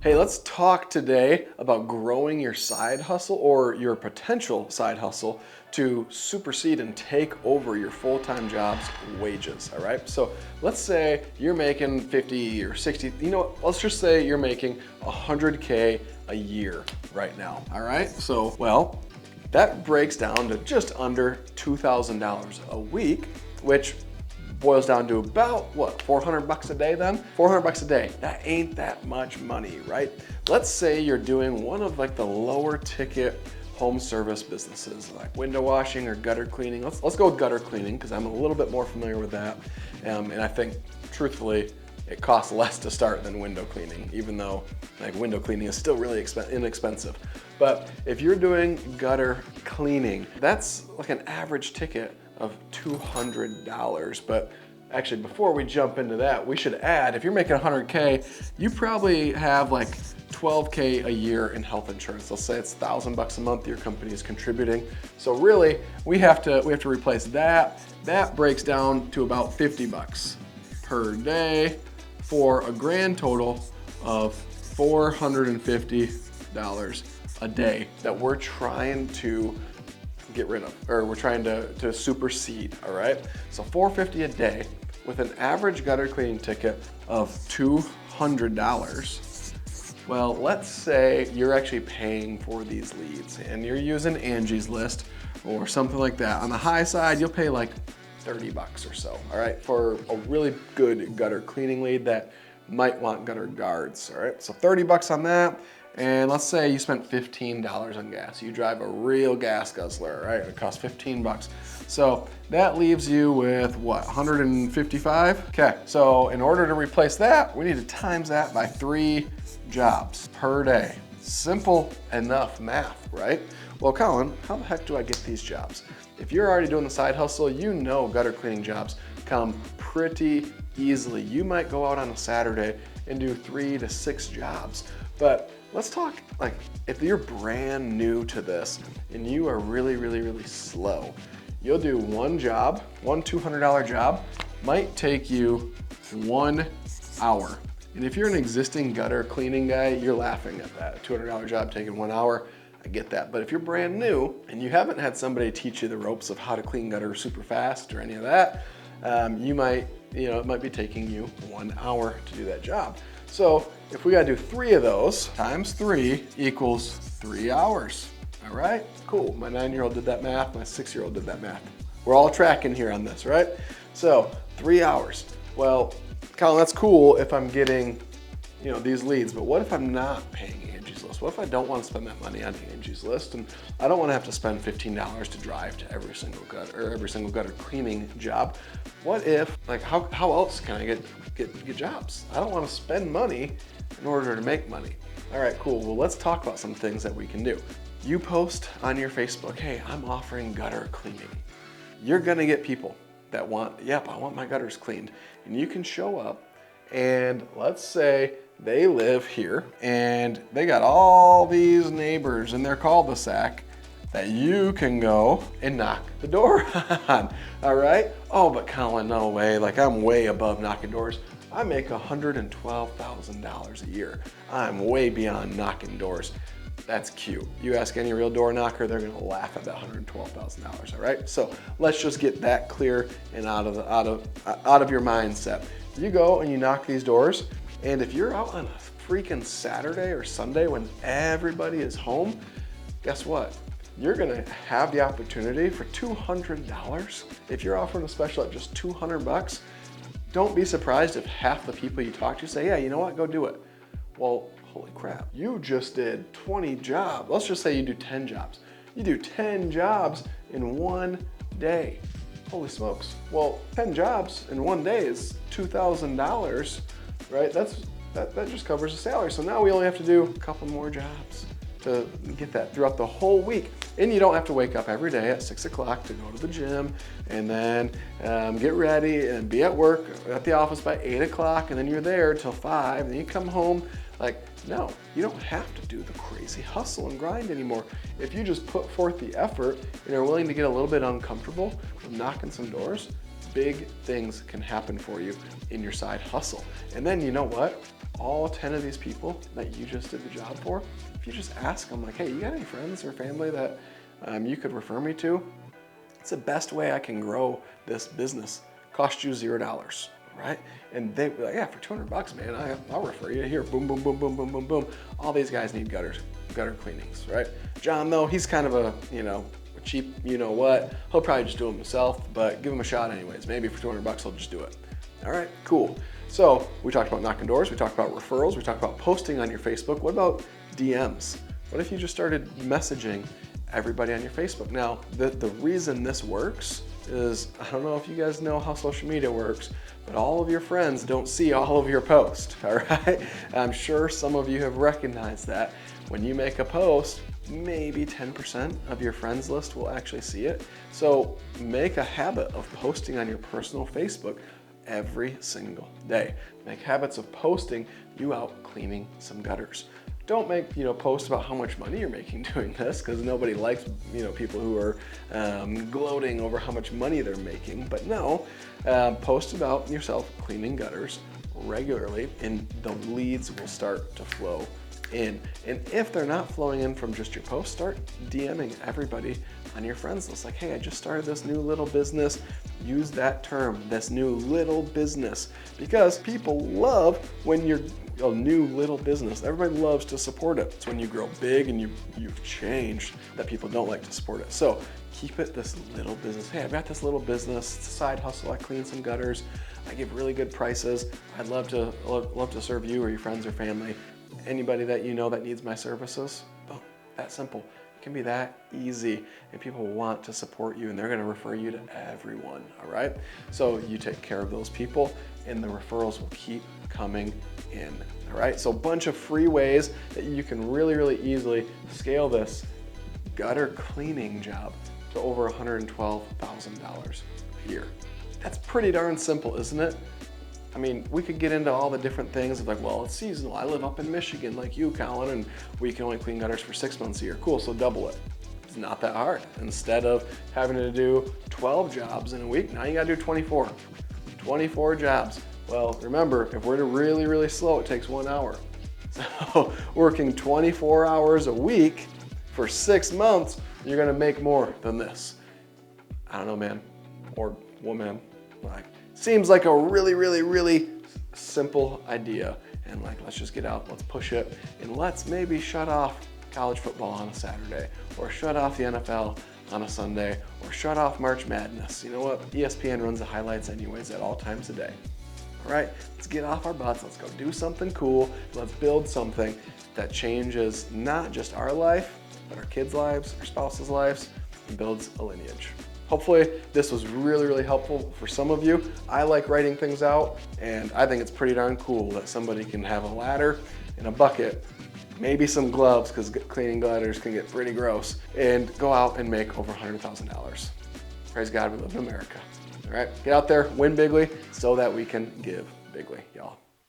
Hey, let's talk today about growing your side hustle or your potential side hustle to supersede and take over your full-time job's wages, all right? So let's say you're making 50 or 60, let's just say you're making 100K a year right now, all right? So, well, that breaks down to just under $2,000 a week, which boils down to about, what, 400 bucks a day then? 400 bucks a day, that ain't that much money, right? Let's say you're doing one of like the lower ticket home service businesses like window washing or gutter cleaning. Let's go with gutter cleaning because I'm a little bit more familiar with that. And I think, truthfully, it costs less to start than window cleaning, even though like window cleaning is still really inexpensive. But if you're doing gutter cleaning, that's like an average ticket of $200. But actually, before we jump into that, we should add, if you're making 100K, you probably have like 12K a year in health insurance. Let's say it's 1,000 bucks a month your company is contributing. So really, we have to replace that. That breaks down to about 50 bucks per day for a grand total of $450 a day that we're trying to get rid of, or we're trying to supersede, all right? So $450 a day with an average gutter cleaning ticket of $200. Well, let's say you're actually paying for these leads and you're using Angie's List or something like that. On the high side, you'll pay like 30 bucks or so, all right, for a really good gutter cleaning lead that might want gutter guards, all right? So 30 bucks on that. And let's say you spent $15 on gas. You drive a real gas guzzler, right? It costs 15 bucks. So that leaves you with what, 155? Okay, so in order to replace that, we need to times that by 3 jobs per day. Simple enough math, right? Well, Colin, how the heck do I get these jobs? If you're already doing the side hustle, you know gutter cleaning jobs come pretty easily. You might go out on a Saturday and do 3 to 6 jobs. But let's talk, like, if you're brand new to this and you are really slow, you'll do one job, one $200 job, might take you 1 hour. And if you're an existing gutter cleaning guy, you're laughing at that. $200 job taking 1 hour, I get that. But if you're brand new and you haven't had somebody teach you the ropes of how to clean gutter super fast or any of that, it might be taking you 1 hour to do that job. So if we gotta do 3 of those, times 3 equals 3 hours. All right, cool. My 9-year-old did that math, my 6-year-old did that math. We're all tracking here on this, right? So 3 hours. Well, Colin, that's cool if I'm getting, these leads, but what if I'm not paying Angie's List? What if I don't want to spend that money on Angie's List and I don't want to have to spend $15 to drive to every single gutter cleaning job? What if, like, how else can I get jobs? I don't want to spend money in order to make money. All right, cool. Well, let's talk about some things that we can do. You post on your Facebook, hey, I'm offering gutter cleaning. You're gonna get people that want, yep, I want my gutters cleaned. And you can show up and let's say they live here and they got all these neighbors in their cul-de-sac that you can go and knock the door on, all right? Oh, but Colin, no way, like I'm way above knocking doors. I make $112,000 a year. I'm way beyond knocking doors. That's cute. You ask any real door knocker, they're gonna laugh at that $112,000, all right? So let's just get that clear and out of your mindset. You go and you knock these doors, and if you're out on a freaking Saturday or Sunday when everybody is home, guess what? You're gonna have the opportunity for $200. If you're offering a special at just 200 bucks, don't be surprised if half the people you talk to say, yeah, you know what, go do it. Well, holy crap, you just did 20 jobs. Let's just say you do 10 jobs. You do 10 jobs in 1 day. Holy smokes. Well, 10 jobs in 1 day is $2,000, right? That just covers the salary. So now we only have to do a couple more jobs to get that throughout the whole week. And you don't have to wake up every day at 6 o'clock to go to the gym and then get ready and be at work at the office by 8 o'clock and then you're there till 5 and then you come home. Like, no, you don't have to do the crazy hustle and grind anymore. If you just put forth the effort and are willing to get a little bit uncomfortable with knocking some doors, big things can happen for you in your side hustle. And then you know what? all 10 of these people that you just did the job for, if you just ask them like, hey, you got any friends or family that you could refer me to? It's the best way I can grow this business. Cost you $0, right? And they be like, yeah, for 200 bucks, man, I'll refer you. Here, boom, boom, boom, boom, boom, boom, boom. All these guys need gutter cleanings, right? John, though, he's kind of a cheap, what? He'll probably just do them himself, but give him a shot anyways. Maybe for 200 bucks, he'll just do it. All right, cool. So we talked about knocking doors, we talked about referrals, we talked about posting on your Facebook. What about DMs? What if you just started messaging everybody on your Facebook? Now, the reason this works is, I don't know if you guys know how social media works, but all of your friends don't see all of your posts, all right? I'm sure some of you have recognized that. When you make a post, maybe 10% of your friends list will actually see it. So make a habit of posting on your personal Facebook every single day. Make habits of posting you out cleaning some gutters. Don't make posts about how much money you're making doing this, because nobody likes people who are gloating over how much money they're making. But no, post about yourself cleaning gutters regularly, and the leads will start to flow in. And if they're not flowing in from just your post, start DMing everybody on your friends list. Like, hey, I just started this new little business. Use that term, this new little business, because people love when you're a new little business. Everybody loves to support it. It's when you grow big and you've changed that people don't like to support it. So keep it this little business. Hey, I've got this little business. It's a side hustle. I clean some gutters. I give really good prices. I'd love to serve you or your friends or family. Anybody that you know that needs my services. Boom, that simple. It can be that easy, and people want to support you, and they're going to refer you to everyone. All right. So you take care of those people, and the referrals will keep coming in. All right. So a bunch of free ways that you can really, really easily scale this gutter cleaning job to over $112,000 a year. That's pretty darn simple, isn't it? I mean, we could get into all the different things of like, well, it's seasonal. I live up in Michigan like you, Colin, and we can only clean gutters for 6 months a year. Cool, so double it. It's not that hard. Instead of having to do 12 jobs in a week, now you gotta do 24. 24 jobs. Well, remember, if we're really, really slow, it takes 1 hour. So working 24 hours a week for 6 months, you're gonna make more than this. I don't know, man, or woman, like, seems like a really, really, really simple idea. And like, let's just get out, let's push it, and let's maybe shut off college football on a Saturday, or shut off the NFL on a Sunday, or shut off March Madness. You know what? ESPN runs the highlights anyways at all times a day. All right, let's get off our butts, let's go do something cool, let's build something that changes not just our life, but our kids' lives, our spouses' lives, and builds a lineage. Hopefully this was really, really helpful for some of you. I like writing things out, and I think it's pretty darn cool that somebody can have a ladder and a bucket, maybe some gloves, because cleaning gutters can get pretty gross, and go out and make over $100,000. Praise God, we live in America. All right, get out there, win bigly, so that we can give bigly, y'all.